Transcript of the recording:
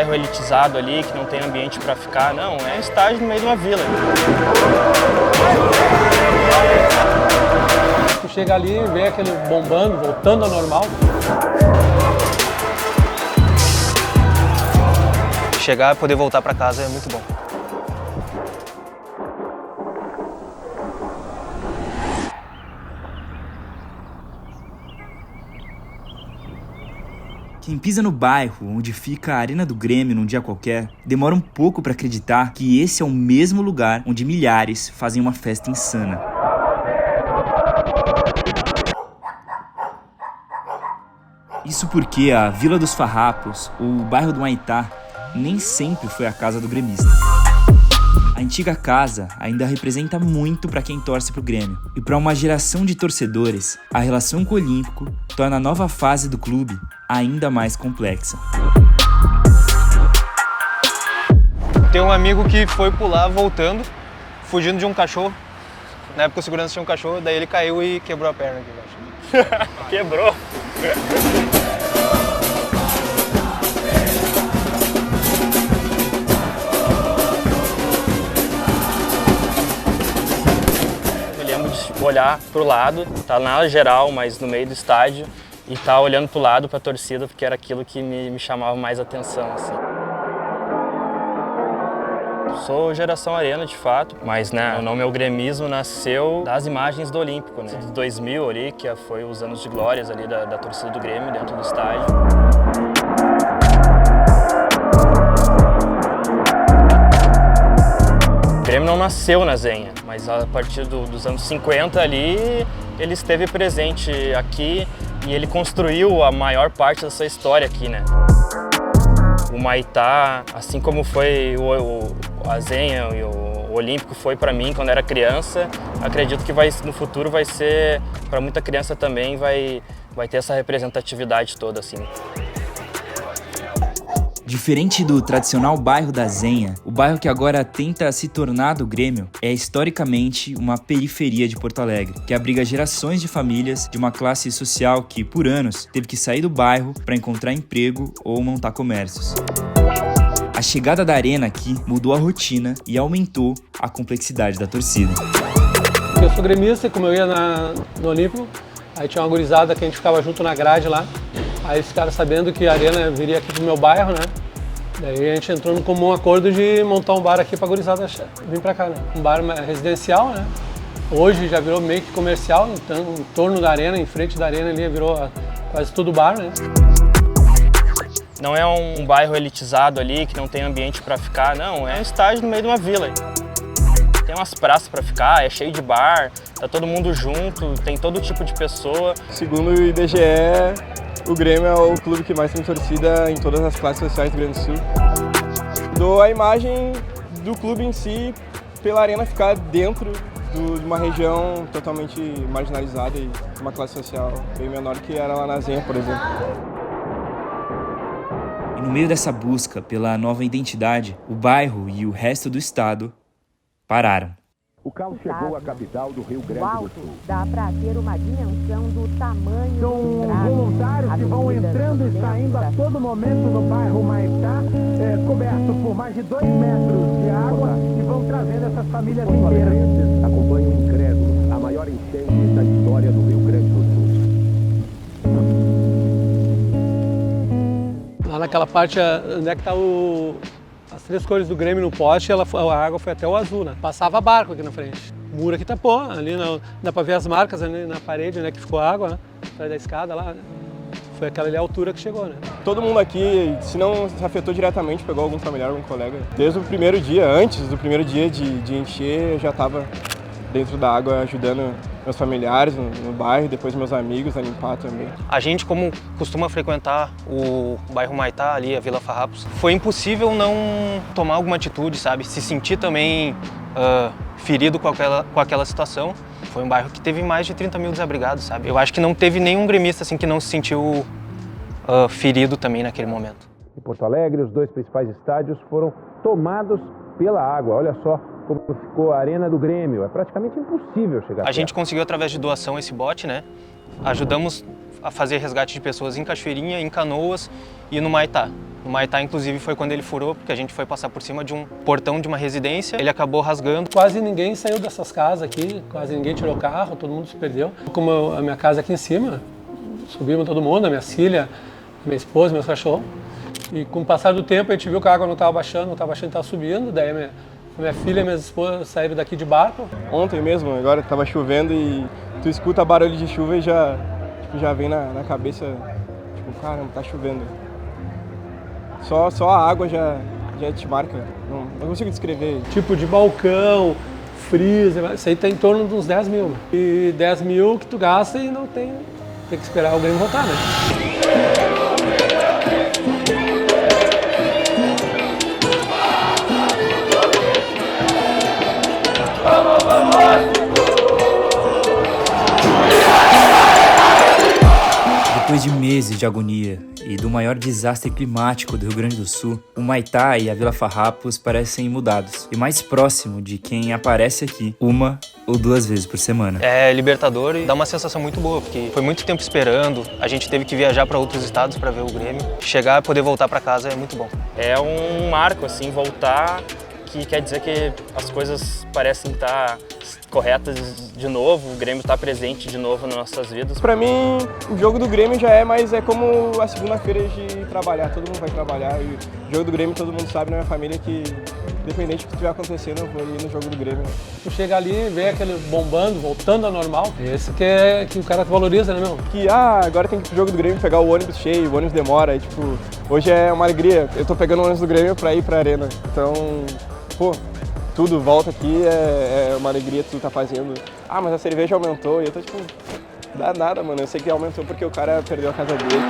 bairro elitizado ali, que não tem ambiente para ficar, não, é um estádio no meio de uma vila. Tu chega ali e vê aquele bombando, voltando ao normal. Chegar e poder voltar para casa é muito bom. Quem pisa no bairro onde fica a Arena do Grêmio num dia qualquer, demora um pouco para acreditar que esse é o mesmo lugar onde milhares fazem uma festa insana. Isso porque a Vila dos Farrapos, ou o bairro do Humaitá, nem sempre foi a casa do gremista. A antiga casa ainda representa muito para quem torce pro Grêmio. E para uma geração de torcedores, a relação com o Olímpico torna a nova fase do clube ainda mais complexa. Tem um amigo que foi pular voltando, fugindo de um cachorro. Na época o segurança tinha um cachorro, daí ele caiu e quebrou a perna aqui embaixo. Quebrou! Olhar pro lado, tá na ala geral, mas no meio do estádio, e tá olhando pro lado, pra torcida, porque era aquilo que me chamava mais atenção, assim. Sou geração Arena, de fato, mas né, o nome gremismo nasceu das imagens do Olímpico, né? De 2000 ali, que foi os anos de glórias ali da torcida do Grêmio dentro do estádio. O Grêmio não nasceu na Zenha, mas a partir dos anos 50 ali, ele esteve presente aqui e ele construiu a maior parte dessa história aqui, né? O Humaitá, assim como foi a Zenha e o Olímpico foi para mim quando era criança, acredito que no futuro vai ser, para muita criança também, vai ter essa representatividade toda, assim. Diferente do tradicional bairro da Zenha, o bairro que agora tenta se tornar do Grêmio é historicamente uma periferia de Porto Alegre, que abriga gerações de famílias de uma classe social que, por anos, teve que sair do bairro para encontrar emprego ou montar comércios. A chegada da Arena aqui mudou a rotina e aumentou a complexidade da torcida. Eu sou gremista e como eu ia no Olímpico, aí tinha uma gurizada que a gente ficava junto na grade lá. Aí eles ficaram sabendo que a Arena viria aqui pro meu bairro, né? Daí a gente entrou no comum acordo de montar um bar aqui pra gurizada vir pra cá, né? Um bar residencial, né? Hoje já virou meio que comercial, então em torno da Arena, em frente da Arena ali virou quase tudo bar, né? Não é um bairro elitizado ali, que não tem ambiente pra ficar, não. É um estádio no meio de uma vila. Tem umas praças pra ficar, é cheio de bar, tá todo mundo junto, tem todo tipo de pessoa. Segundo o IBGE, o Grêmio é o clube que mais tem torcida em todas as classes sociais do Rio Grande do Sul. Dou a imagem do clube em si pela Arena ficar dentro de uma região totalmente marginalizada e uma classe social bem menor que era lá na Zenha, por exemplo. E no meio dessa busca pela nova identidade, o bairro e o resto do estado pararam. O caos chegou à capital do Rio Grande do Sul. Dá para ter uma dimensão do tamanho São voluntários que vão entrando e saindo a todo momento no bairro Humaitá, coberto por mais de 2 metros de água e vão trazendo essas famílias inteiras. Acompanham incrédulo a maior enchente da história do Rio Grande do Sul. Lá naquela parte, onde é que tá as 3 cores do Grêmio no poste, a água foi até o azul, né? Passava barco aqui na frente. O muro aqui tapou, ali dá pra ver as marcas ali na parede, né, que ficou água, né? Atrás da escada lá, né? Foi aquela ali a altura que chegou, né? Todo mundo aqui, se não se afetou diretamente, pegou algum familiar, algum colega. Desde o primeiro dia, antes do primeiro dia de encher, eu já estava dentro da água ajudando meus familiares no bairro, depois meus amigos a limpar também. A gente, como costuma frequentar o bairro Humaitá, ali, a Vila Farrapos, foi impossível não tomar alguma atitude, sabe? Se sentir também ferido com aquela situação. Foi um bairro que teve mais de 30 mil desabrigados, sabe? Eu acho que não teve nenhum gremista assim, que não se sentiu ferido também naquele momento. Em Porto Alegre, os 2 principais estádios foram tomados pela água. Olha só como ficou a Arena do Grêmio. É praticamente impossível chegar A gente conseguiu, através de doação, esse bote, né? Ajudamos a fazer resgate de pessoas em Cachoeirinha, em Canoas e no Humaitá. No Maitá, inclusive, foi quando ele furou, porque a gente foi passar por cima de um portão de uma residência, ele acabou rasgando. Quase ninguém saiu dessas casas aqui, quase ninguém tirou carro, todo mundo se perdeu. Como a minha casa aqui em cima, subimos todo mundo, a minha filha, a minha esposa, meus cachorros. E com o passar do tempo a gente viu que a água não estava baixando, estava subindo, daí a minha filha e minha esposa saíram daqui de barco. Ontem mesmo, agora estava chovendo e tu escuta barulho de chuva e já vem na cabeça, tipo, caramba, tá chovendo. Só a água já te marca, não consigo descrever. Tipo de balcão, freezer, isso aí tá em torno de uns 10 mil. E 10 mil que tu gasta e não tem que esperar o Grêmio voltar, né? Depois de meses de agonia e do maior desastre climático do Rio Grande do Sul, o Maitá e a Vila Farrapos parecem mudados e mais próximo de quem aparece aqui 1 ou 2 vezes por semana. É libertador e dá uma sensação muito boa, porque foi muito tempo esperando, a gente teve que viajar para outros estados para ver o Grêmio. Chegar e poder voltar para casa é muito bom. É um marco, assim, voltar, que quer dizer que as coisas parecem estar corretas de novo, o Grêmio está presente de novo nas nossas vidas. Pra mim, o jogo do Grêmio já é como a segunda-feira de trabalhar, todo mundo vai trabalhar e o jogo do Grêmio todo mundo sabe na minha família que, independente do que estiver acontecendo, eu vou ali no jogo do Grêmio. Tu chega ali e vê aquele bombando, voltando ao normal, esse que o cara valoriza, né, meu? Que, agora tem que ir pro jogo do Grêmio pegar o ônibus cheio, o ônibus demora, e, tipo, hoje é uma alegria, eu tô pegando o ônibus do Grêmio pra ir pra arena, então, pô, tudo, volta aqui, é uma alegria tu tá fazendo. Mas a cerveja aumentou, e eu tô tipo, dá nada, mano, eu sei que aumentou porque o cara perdeu a casa dele.